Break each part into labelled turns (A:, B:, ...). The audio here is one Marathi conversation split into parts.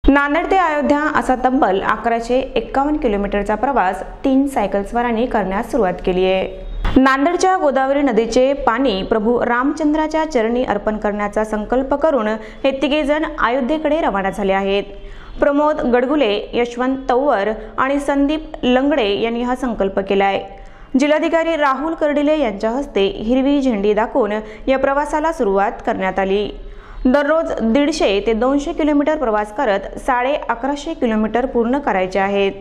A: नांदेड ते अयोध्या असा तब्बल 1151 किलोमीटरचा प्रवास 3 सायकलस्वारांनी करण्यास सुरुवात केली आहे। नांदेडच्या गोदावरी नदीचे पाणी प्रभू रामचंद्राच्या चरणी अर्पण करण्याचा संकल्प करून हे तिघेजण अयोध्येकडे रवाना झाले आहेत। प्रमोद गडगुले, यशवंत तौवर आणि संदीप लंगडे यांनी हा संकल्प केलाय। जिल्हाधिकारी राहुल कर्डिले यांच्या हस्ते हिरवी झेंडी दाखवून या प्रवासाला सुरुवात करण्यात आली। दररोज 150 ते 200 किलोमीटर प्रवास करत 1150 किलोमीटर पूर्ण करायचे आहेत।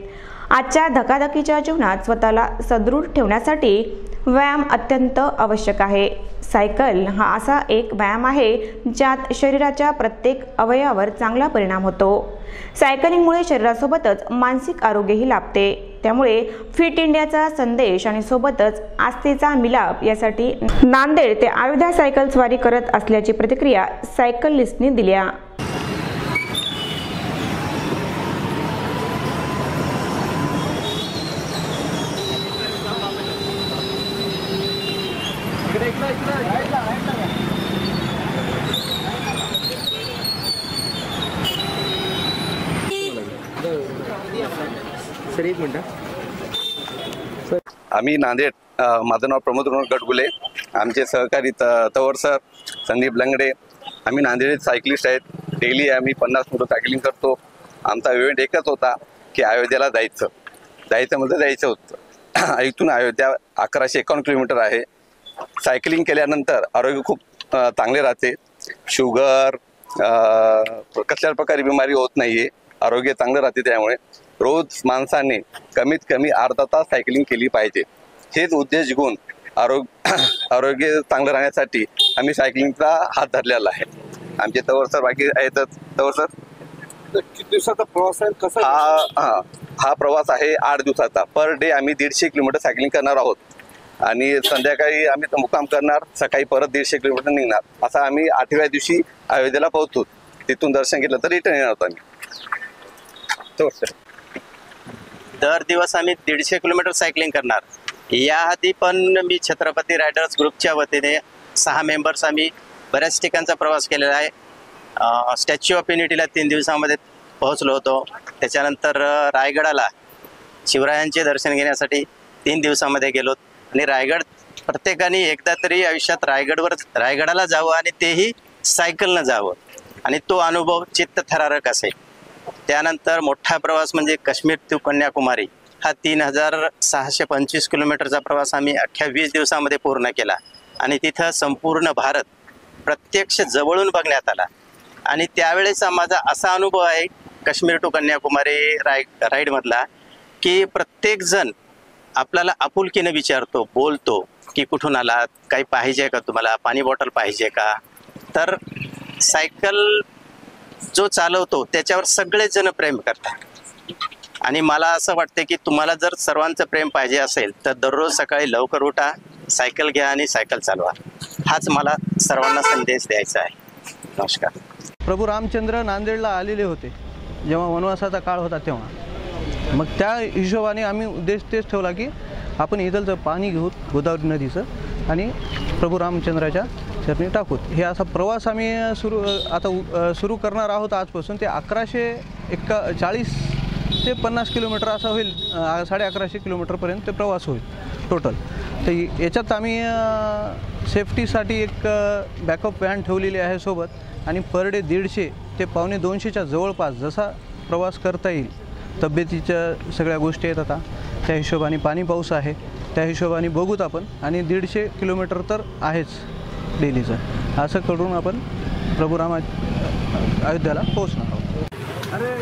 A: आजच्या धकाधकीच्या जीवनात स्वतःला सदृढ ठेवण्यासाठी व्यायाम अत्यंत आवश्यक आहे। सायकल हा असा एक व्यायाम आहे ज्यात शरीराच्या प्रत्येक अवयवावर चांगला परिणाम होतो। सायकलिंगमुळे शरीरासोबतच मानसिक आरोग्यही लाभते। त्यामुळे फिट इंडियाचा संदेश आणि सोबतच आस्थेचा मिलाप यासाठी नांदेड ते अयोध्या सायकल स्वारी करत असल्याची प्रतिक्रिया सायकलिस्टनी दिली आहे।
B: आम्ही नांदेड, माझं नाव प्रमोद गडगुले, आमचे सहकारी तवर सर, संदीप लंगडे, आम्ही नांदेड सायकलिस्ट आहेत। डेली आम्ही 50 किलो सायकलिंग करतो। आमचा इव्हेंट एकच होता की अयोध्येला जायचं म्हणजे जायचं होतं। इथून अयोध्या 1151 किलोमीटर आहे। सायकलिंग केल्यानंतर आरोग्य खूप चांगले राहते। शुगर कसल्याच प्रकारे बिमारी होत नाहीये, आरोग्य चांगलं राहते। त्यामुळे रोज माणसाने कमीत कमी अर्धा तास सायकलिंग केली पाहिजे। हेच उद्देश घेऊन आरोग्य चांगलं राहण्यासाठी आम्ही सायकलिंगचा हात धरलेला आहे। आमचे तवर सर बाकी आहेत। तवर सर,
C: किती दिवसाचा प्रवास आहे? कसा
B: हा प्रवास आहे 8 दिवसाचा। पर डे आम्ही 150 किलोमीटर सायकलिंग करणार आहोत आणि संध्याकाळी आम्ही मुक्काम करणार, सकाळी परत 150 किलोमीटर निघणार। असा आम्ही 8व्या दिवशी अयोध्येला पोहोचतो। तिथून दर्शन घेतलं तर रिटर्न येणार आम्ही। तवर सर,
D: दर दिवस आम्ही 150 किलोमीटर सायकलिंग करणार। याआधी पण मी छत्रपती रायडर्स ग्रुपच्या वतीने 6 मेंबर्स आम्ही बऱ्याच ठिकाणचा प्रवास केलेला आहे। स्टॅच्यू ऑफ युनिटीला 3 दिवसामध्ये पोहोचलो होतो। त्याच्यानंतर रायगडाला शिवरायांचे दर्शन घेण्यासाठी 3 दिवसामध्ये गेलो आणि रायगड प्रत्येकाने एकदा तरी आयुष्यात रायगडाला जावं आणि तेही सायकलनं जावं आणि तो अनुभव चित्तथरारक असेल। त्यानंतर मोठा प्रवास म्हणजे काश्मीर ते कन्याकुमारी हा 3625 किलोमीटरचा प्रवास आम्ही अख्ख्या 20 दिवसामध्ये पूर्ण केला आणि तिथं संपूर्ण भारत प्रत्यक्ष जवळून बघण्यात आला। आणि त्यावेळेस माझा असा अनुभव आहे काश्मीर टू कन्याकुमारी राईडमधला की प्रत्येक जण आपल्याला आपुलकीने विचारतो, बोलतो की कुठून आलात, काही पाहिजे का तुम्हाला, पाणी बॉटल पाहिजे का। तर सायकल जो चालवतो त्याच्यावर सगळेच जण प्रेम करतात आणि मला असं वाटतं की तुम्हाला जर सर्वांचं प्रेम पाहिजे असेल तर दररोज सकाळी लवकर उठा, सायकल घ्या आणि सायकल चालवा। हाच मला सर्वांना संदेश द्यायचा आहे। नमस्कार।
E: प्रभू रामचंद्र नांदेडला आलेले होते जेव्हा वनवासाचा काळ होता तेव्हा। मग त्या हिशोबाने आम्ही उद्देश तेच ठेवला की आपण इथलचं पाणी घेऊ गोदावरी नदीचं आणि प्रभू रामचंद्राच्या चरणी टाकूत। हे असा प्रवास आम्ही सुरू करणार आहोत आजपासून। ते 1140 ते 50 किलोमीटर असा होईल, 1150 किलोमीटरपर्यंत ते प्रवास होईल टोटल। तर याच्यात आम्ही सेफ्टीसाठी एक बॅकअप व्हॅन ठेवलेली आहे सोबत आणि पर डे 150 ते 125-200च्या जवळपास जसा प्रवास करता येईल, तब्येतीच्या सगळ्या गोष्टी आहेत आता त्या हिशोबाने, पाणी पाऊस आहे त्या हिशोबाने बघूत आपण। आणि 150 किलोमीटर तर आहेच डेलीचं। असं करून आपण प्रभू अयोध्याला पोहोचणार आहोत।
C: अरे